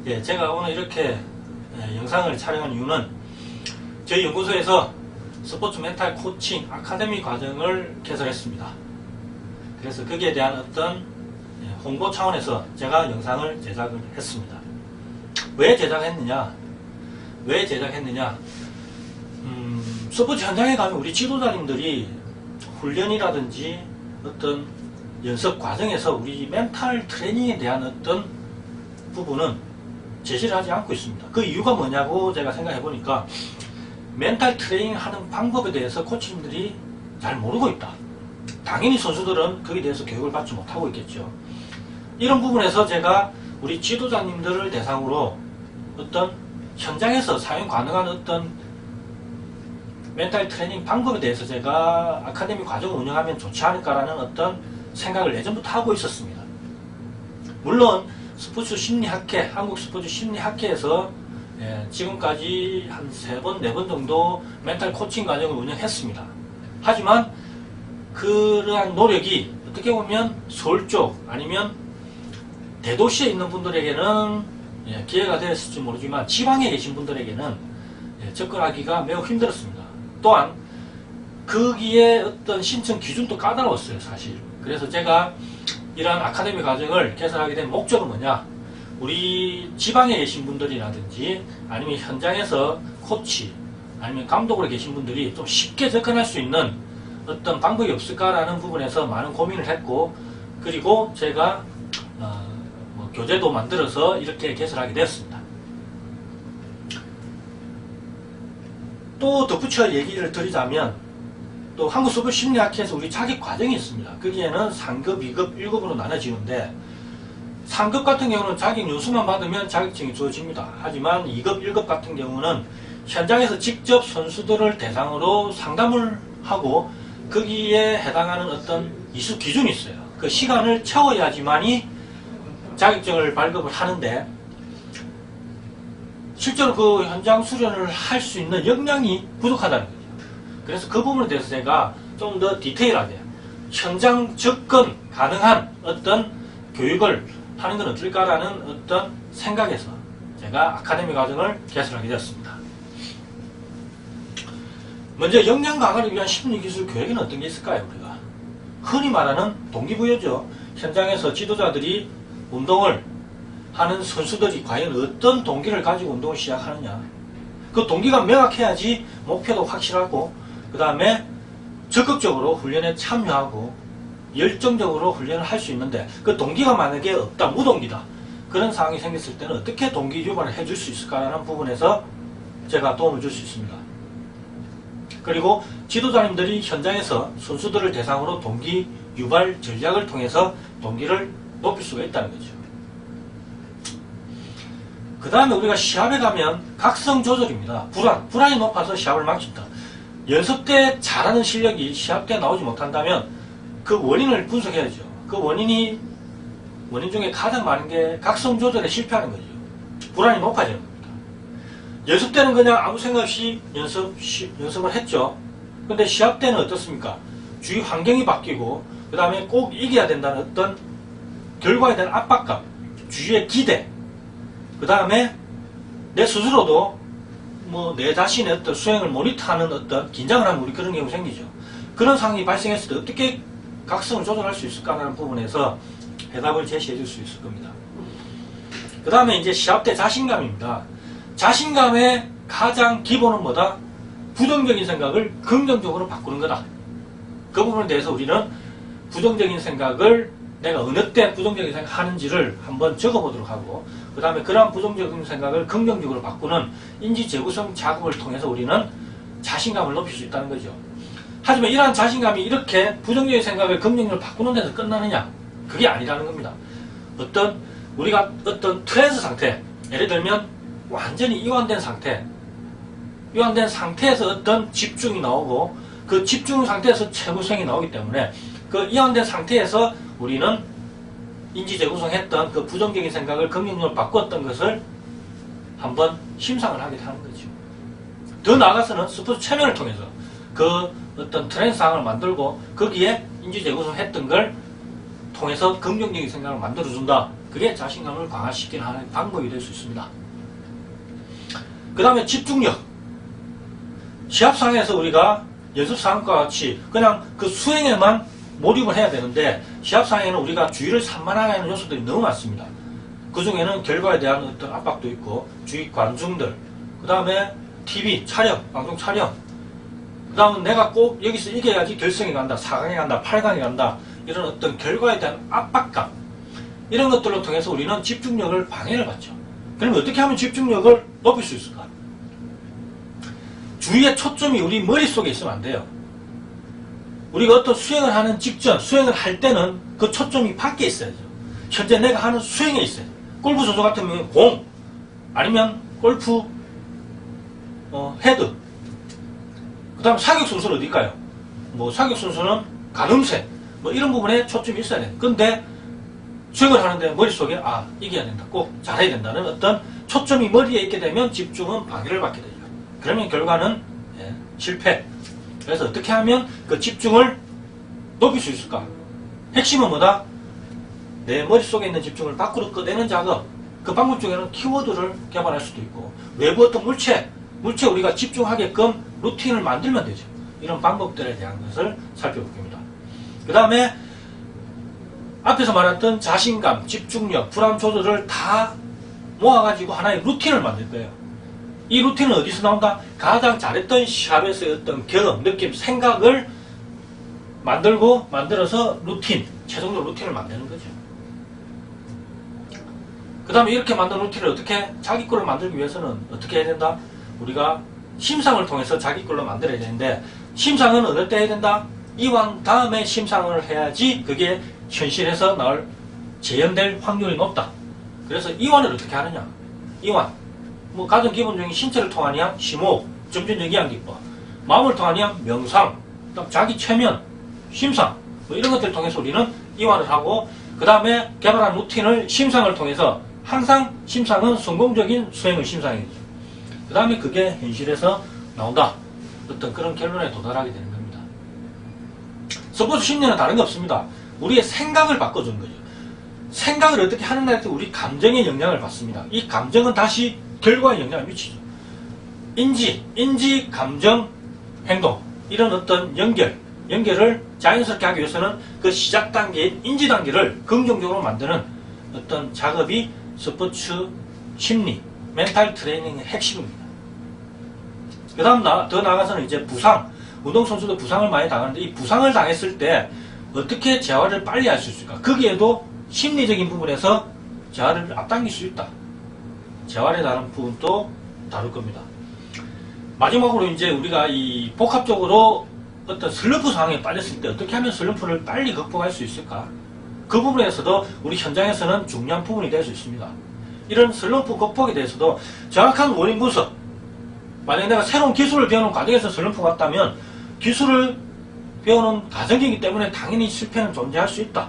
예, 제가 오늘 이렇게 영상을 촬영한 이유는 저희 연구소에서 스포츠 멘탈 코칭 아카데미 과정을 개설했습니다. 그래서 거기에 대한 어떤 홍보 차원에서 제가 영상을 제작을 했습니다. 왜 제작했느냐? 스포츠 현장에 가면 우리 지도자님들이 훈련이라든지 어떤 연습 과정에서 우리 멘탈 트레이닝에 대한 어떤 부분은 제시를 하지 않고 있습니다. 그 이유가 뭐냐고 제가 생각해 보니까 멘탈 트레이닝 하는 방법에 대해서 코치님들이 잘 모르고 있다. 당연히 선수들은 거기에 대해서 교육을 받지 못하고 있겠죠. 이런 부분에서 제가 우리 지도자님들을 대상으로 어떤 현장에서 사용 가능한 어떤 멘탈 트레이닝 방법에 대해서 제가 아카데미 과정을 운영하면 좋지 않을까라는 어떤 생각을 예전부터 하고 있었습니다. 물론 스포츠 심리학회, 한국 스포츠 심리학회에서 지금까지 한 3번, 4번 정도 멘탈 코칭 과정을 운영했습니다. 하지만 그러한 노력이 어떻게 보면 서울 쪽 아니면 대도시에 있는 분들에게는 기회가 되었을지 모르지만 지방에 계신 분들에게는 접근하기가 매우 힘들었습니다. 또한 거기에 어떤 신청 기준도 까다로웠어요, 사실. 그래서 제가 이러한 아카데미 과정을 개설하게 된 목적은 뭐냐? 우리 지방에 계신 분들이라든지 아니면 현장에서 코치 아니면 감독으로 계신 분들이 좀 쉽게 접근할 수 있는 어떤 방법이 없을까라는 부분에서 많은 고민을 했고, 그리고 제가 교재도 만들어서 이렇게 개설하게 되었습니다. 또 덧붙여 얘기를 드리자면 또 한국스포츠심리학회에서 우리 자격 과정이 있습니다. 거기에는 상급, 2급, 1급으로 나눠지는데 상급 같은 경우는 자격 연수만 받으면 자격증이 주어집니다. 하지만 2급, 1급 같은 경우는 현장에서 직접 선수들을 대상으로 상담을 하고 거기에 해당하는 어떤 이수 기준이 있어요. 그 시간을 채워야지만이 자격증을 발급을 하는데 실제로 그 현장 수련을 할 수 있는 역량이 부족하다는 거죠. 그래서 그 부분에 대해서 제가 좀 더 디테일하게 현장 접근 가능한 어떤 교육을 하는 건 어떨까라는 어떤 생각에서 제가 아카데미 과정을 개설하게 되었습니다. 먼저 역량 강화를 위한 심리기술 교육에는 어떤 게 있을까요? 우리가 흔히 말하는 동기부여죠. 현장에서 지도자들이 운동을 하는 선수들이 과연 어떤 동기를 가지고 운동을 시작하느냐, 그 동기가 명확해야지 목표도 확실하고 그 다음에 적극적으로 훈련에 참여하고 열정적으로 훈련을 할 수 있는데, 그 동기가 만약에 없다, 무동기다, 그런 상황이 생겼을 때는 어떻게 동기 유발을 해줄 수 있을까라는 부분에서 제가 도움을 줄 수 있습니다. 그리고 지도자님들이 현장에서 선수들을 대상으로 동기 유발 전략을 통해서 동기를 높일 수가 있다는 거죠. 그 다음에 우리가 시합에 가면 각성 조절입니다. 불안이 높아서 시합을 망친다. 연습 때 잘하는 실력이 시합 때 나오지 못한다면 그 원인을 분석해야죠. 그 원인 중에 가장 많은 게 각성 조절에 실패하는 거죠. 불안이 높아지는 겁니다. 연습 때는 그냥 아무 생각 없이 연습을 했죠. 근데 시합 때는 어떻습니까? 주위 환경이 바뀌고 그 다음에 꼭 이겨야 된다는 어떤 결과에 대한 압박감, 주위의 기대, 그 다음에 내 스스로도 내 자신의 어떤 수행을 모니터하는 어떤 긴장을 하면 우리 그런 경우 생기죠. 그런 상황이 발생했을 때 어떻게 각성을 조절할 수 있을까라는 부분에서 해답을 제시해 줄 수 있을 겁니다. 그 다음에 이제 시합 때 자신감입니다. 자신감의 가장 기본은 뭐다? 부정적인 생각을 긍정적으로 바꾸는 거다. 그 부분에 대해서 우리는 부정적인 생각을 내가 어느 때 부정적인 생각을 하는지를 한번 적어보도록 하고, 그 다음에 그러한 부정적인 생각을 긍정적으로 바꾸는 인지 재구성 작업을 통해서 우리는 자신감을 높일 수 있다는 거죠. 하지만 이러한 자신감이 이렇게 부정적인 생각을 긍정적으로 바꾸는 데서 끝나느냐? 그게 아니라는 겁니다. 우리가 어떤 트랜스 상태, 예를 들면 완전히 이완된 상태에서 어떤 집중이 나오고 그 집중 상태에서 재구성이 나오기 때문에 그 이완된 상태에서 우리는 인지 재구성했던 그 부정적인 생각을 긍정적으로 바꿨던 것을 한번 심상을 하게 하는 거죠. 더 나아가서는 스포츠 체면을 통해서 그 어떤 트랜스 상황을 만들고 거기에 인지 재구성했던 걸 통해서 긍정적인 생각을 만들어준다. 그게 자신감을 강화시키는 하나의 방법이 될 수 있습니다. 그 다음에 집중력. 시합상에서 우리가 연습상과 같이 그냥 그 수행에만 몰입을 해야 되는데, 시합상에는 우리가 주의를 산만하게 하는 요소들이 너무 많습니다. 그 중에는 결과에 대한 어떤 압박도 있고, 주위 관중들, 그 다음에 TV 촬영, 방송 촬영, 그 다음은 내가 꼭 여기서 이겨야지 결승에 간다, 4강에 간다, 8강에 간다, 이런 어떤 결과에 대한 압박감, 이런 것들로 통해서 우리는 집중력을 방해를 받죠. 그러면 어떻게 하면 집중력을 높일 수 있을까? 주위의 초점이 우리 머릿속에 있으면 안 돼요. 우리가 어떤 수행을 하는 직전, 수행을 할 때는 그 초점이 밖에 있어야죠. 현재 내가 하는 수행에 있어요. 골프 선수 같은 경우는 공, 아니면 골프 헤드, 그 다음 사격 선수는 어딜까요? 뭐 사격 선수는 가늠쇠, 뭐 이런 부분에 초점이 있어야 돼요. 근데 수행을 하는데 머릿속에 이겨야 된다, 꼭 잘해야 된다는 어떤 초점이 머리에 있게 되면 집중은 방해를 받게 되죠. 그러면 결과는 실패. 그래서 어떻게 하면 그 집중을 높일 수 있을까? 핵심은 뭐다? 내 머릿속에 있는 집중을 밖으로 꺼내는 작업. 그 방법 중에는 키워드를 개발할 수도 있고, 외부 어떤 물체 우리가 집중하게끔 루틴을 만들면 되죠. 이런 방법들에 대한 것을 살펴볼 겁니다. 그 다음에 앞에서 말했던 자신감, 집중력, 불안 조절을 다 모아가지고 하나의 루틴을 만들 거예요. 이 루틴은 어디서 나온다? 가장 잘했던 시합에서의 어떤 경험, 느낌, 생각을 만들어서 최종적으로 루틴을 만드는 거죠. 그 다음에 이렇게 만든 루틴을 어떻게 자기 걸로 만들기 위해서는 어떻게 해야 된다? 우리가 심상을 통해서 자기 걸로 만들어야 되는데, 심상은 어떨 때 해야 된다? 이완 다음에 심상을 해야지 그게 현실에서 재현될 확률이 높다. 그래서 이완을 어떻게 하느냐? 이완. 뭐 가장 기본적인 신체를 통한 이양 심호흡, 점진여기양 기법, 마음을 통한 이양 명상, 그다음 자기 최면, 심상, 뭐 이런 것들을 통해서 우리는 이완을 하고, 그 다음에 개발한 루틴을 심상을 통해서, 항상 심상은 성공적인 수행을 심상이죠. 그 다음에 그게 현실에서 나온다. 어떤 그런 결론에 도달하게 되는 겁니다. 스포츠 심리는 다른 게 없습니다. 우리의 생각을 바꿔주는 거죠. 생각을 어떻게 하느냐에 따라서 우리 감정의 영향을 받습니다. 이 감정은 다시 결과에 영향을 미치죠. 인지, 감정, 행동, 이런 어떤 연결을 자연스럽게 하기 위해서는 그 시작 단계인 인지 단계를 긍정적으로 만드는 어떤 작업이 스포츠 심리, 멘탈 트레이닝의 핵심입니다. 그 다음 더 나아가서는 이제 부상, 운동선수도 부상을 많이 당하는데, 이 부상을 당했을 때 어떻게 재활을 빨리 할 수 있을까? 거기에도 심리적인 부분에서 재활을 앞당길 수 있다. 재활에 대한 부분도 다룰 겁니다. 마지막으로 이제 우리가 이 복합적으로 어떤 슬럼프 상황에 빠졌을 때 어떻게 하면 슬럼프를 빨리 극복할 수 있을까? 그 부분에서도 우리 현장에서는 중요한 부분이 될 수 있습니다. 이런 슬럼프 극복에 대해서도 정확한 원인 분석. 만약에 내가 새로운 기술을 배우는 과정에서 슬럼프가 왔다면, 기술을 배우는 과정이기 때문에 당연히 실패는 존재할 수 있다.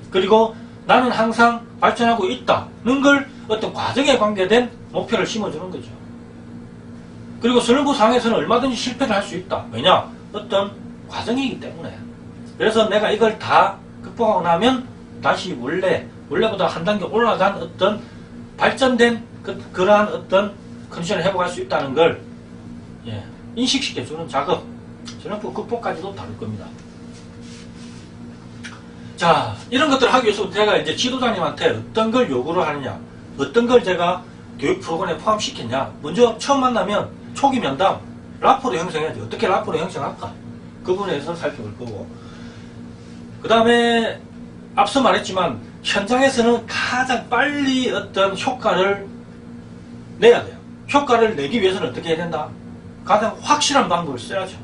그리고 나는 항상 발전하고 있다는 걸 어떤 과정에 관계된 목표를 심어주는 거죠. 그리고 슬럼프 상황에서는 얼마든지 실패를 할 수 있다. 왜냐? 어떤 과정이기 때문에. 그래서 내가 이걸 다 극복하고 나면 다시 원래보다 한 단계 올라간 어떤 발전된 그러한 어떤 컨디션을 회복할 수 있다는 걸 인식시켜주는 작업, 슬럼프 극복까지도 다룰 겁니다. 자, 이런 것들을 하기 위해서 제가 이제 지도자님한테 어떤 걸 요구를 하느냐, 어떤 걸 제가 교육 프로그램에 포함시켰냐. 먼저 처음 만나면 초기 면담, 라포를 형성해야지. 어떻게 라포를 형성할까? 그 부분에 대해서 살펴볼 거고, 그 다음에 앞서 말했지만 현장에서는 가장 빨리 어떤 효과를 내야 돼요. 효과를 내기 위해서는 어떻게 해야 된다? 가장 확실한 방법을 써야죠.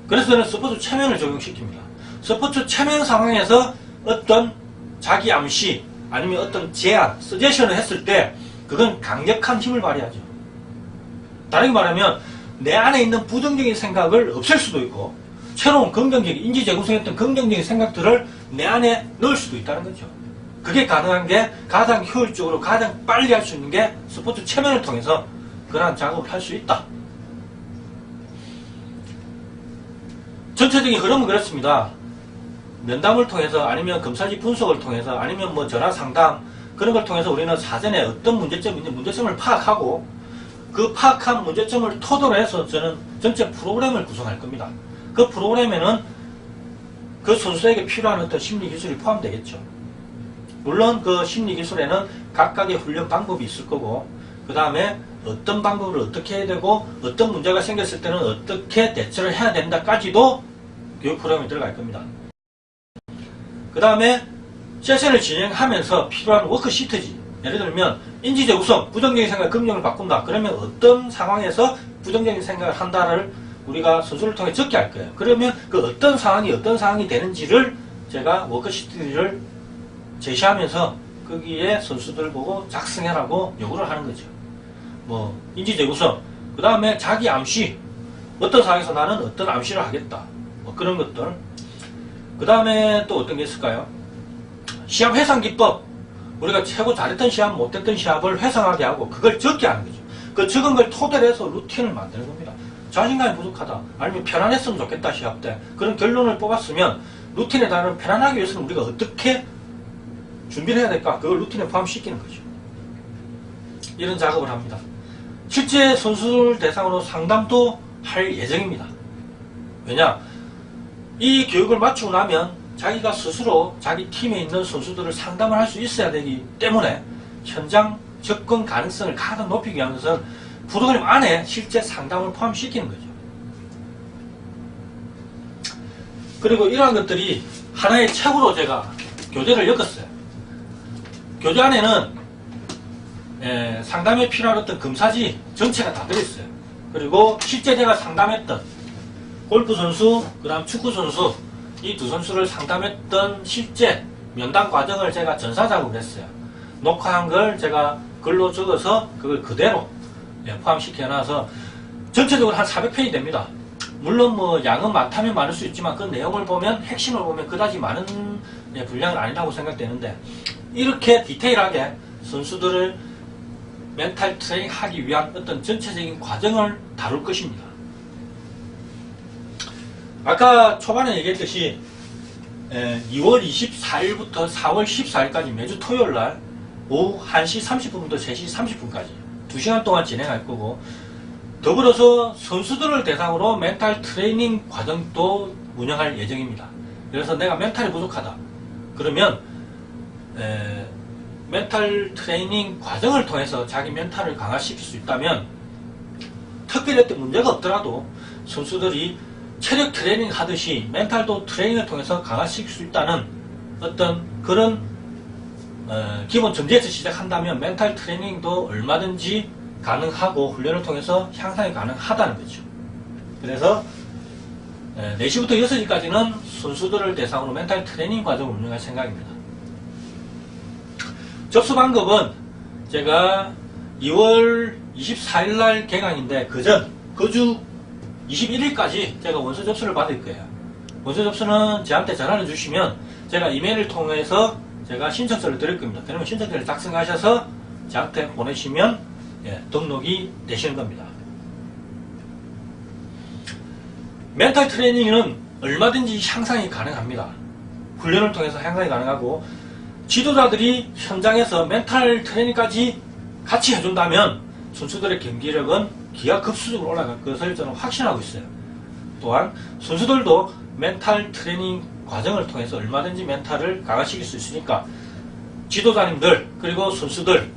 그래서 저는 스포츠 체면을 적용시킵니다. 스포츠 체면 상황에서 어떤 자기 암시 아니면 어떤 제안, 서제션을 했을 때 그건 강력한 힘을 발휘하죠. 다르게 말하면 내 안에 있는 부정적인 생각을 없앨 수도 있고, 새로운 긍정적인, 인지 재구성했던 긍정적인 생각들을 내 안에 넣을 수도 있다는 거죠. 그게 가능한 게 가장 효율적으로 가장 빨리 할 수 있는 게 스포츠 체면을 통해서 그러한 작업을 할 수 있다. 전체적인 흐름은 그렇습니다. 면담을 통해서 아니면 검사지 분석을 통해서 아니면 뭐 전화 상담 그런 걸 통해서 우리는 사전에 어떤 문제점인지 문제점을 파악하고 그 파악한 문제점을 토대로 해서 저는 전체 프로그램을 구성할 겁니다. 그 프로그램에는 그 선수에게 필요한 어떤 심리 기술이 포함되겠죠. 물론 그 심리 기술에는 각각의 훈련 방법이 있을 거고 그 다음에 어떤 방법을 어떻게 해야 되고 어떤 문제가 생겼을 때는 어떻게 대처를 해야 된다까지도 교육 프로그램에 들어갈 겁니다. 그 다음에 세션을 진행하면서 필요한 워크시트지. 예를 들면 인지적 우선, 부정적인 생각, 긍정을 바꾼다. 그러면 어떤 상황에서 부정적인 생각을 한다를 우리가 선수를 통해 적게 할 거예요. 그러면 그 어떤 상황이 되는지를 제가 워크시트를 제시하면서 거기에 선수들 보고 작성해라고 요구를 하는 거죠. 뭐 인지적 우선, 그 다음에 자기 암시, 어떤 상황에서 나는 어떤 암시를 하겠다. 뭐 그런 것들. 그 다음에 또 어떤 게 있을까요? 시합 회상 기법. 우리가 최고 잘했던 시합, 못했던 시합을 회상하게 하고 그걸 적게 하는 거죠. 그 적은 걸 토대로 해서 루틴을 만드는 겁니다. 자신감이 부족하다. 아니면 편안했으면 좋겠다 시합 때. 그런 결론을 뽑았으면 루틴에 따른 편안하기 위해서는 우리가 어떻게 준비를 해야 될까? 그걸 루틴에 포함시키는 거죠. 이런 작업을 합니다. 실제 선수들 대상으로 상담도 할 예정입니다. 왜냐? 이 교육을 마치고 나면 자기가 스스로 자기 팀에 있는 선수들을 상담을 할 수 있어야 되기 때문에 현장 접근 가능성을 가장 높이기 위해서는 프로그램 안에 실제 상담을 포함시키는 거죠. 그리고 이러한 것들이 하나의 책으로 제가 교재를 엮었어요. 교재 안에는 상담에 필요한 어떤 검사지 전체가 다 들어있어요. 그리고 실제 제가 상담했던 골프 선수, 그 다음 축구 선수, 이 두 선수를 상담했던 실제 면담 과정을 제가 전사 작업을 했어요. 녹화한 걸 제가 글로 적어서 그걸 그대로 포함시켜놔서 전체적으로 한 400페이지 됩니다. 물론 뭐 양은 많다면 많을 수 있지만 그 내용을 보면 핵심을 보면 그다지 많은 분량은 아니라고 생각되는데 이렇게 디테일하게 선수들을 멘탈 트레이닝 하기 위한 어떤 전체적인 과정을 다룰 것입니다. 아까 초반에 얘기했듯이 2월 24일부터 4월 14일까지 매주 토요일날 오후 1시 30분부터 3시 30분까지 2시간 동안 진행할 거고 더불어서 선수들을 대상으로 멘탈 트레이닝 과정도 운영할 예정입니다. 그래서 내가 멘탈이 부족하다. 그러면 멘탈 트레이닝 과정을 통해서 자기 멘탈을 강화시킬 수 있다면 특별히 어떤 문제가 없더라도 선수들이 체력 트레이닝 하듯이 멘탈도 트레이닝을 통해서 강화시킬 수 있다는 어떤 그런 기본 전제에서 시작한다면 멘탈 트레이닝도 얼마든지 가능하고 훈련을 통해서 향상이 가능하다는 거죠. 그래서 4시부터 6시까지는 선수들을 대상으로 멘탈 트레이닝 과정을 운영할 생각입니다. 접수 방법은 제가 2월 24일날 개강인데 그주 21일까지 제가 원서 접수를 받을 거예요. 원서 접수는 저한테 전화를 주시면 제가 이메일을 통해서 제가 신청서를 드릴 겁니다. 그러면 신청서를 작성하셔서 저한테 보내시면 등록이 되시는 겁니다. 멘탈 트레이닝은 얼마든지 향상이 가능합니다. 훈련을 통해서 향상이 가능하고 지도자들이 현장에서 멘탈 트레이닝까지 같이 해준다면 선수들의 경기력은 기하급수적으로 올라갈 것을 저는 확신하고 있어요. 또한 선수들도 멘탈 트레이닝 과정을 통해서 얼마든지 멘탈을 강화시킬 수 있으니까 지도자님들 그리고 선수들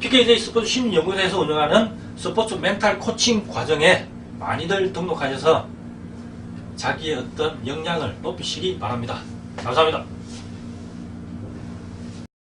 PKJ 스포츠 심리연구소에서 운영하는 스포츠 멘탈 코칭 과정에 많이들 등록하셔서 자기의 어떤 역량을 높이시기 바랍니다. 감사합니다.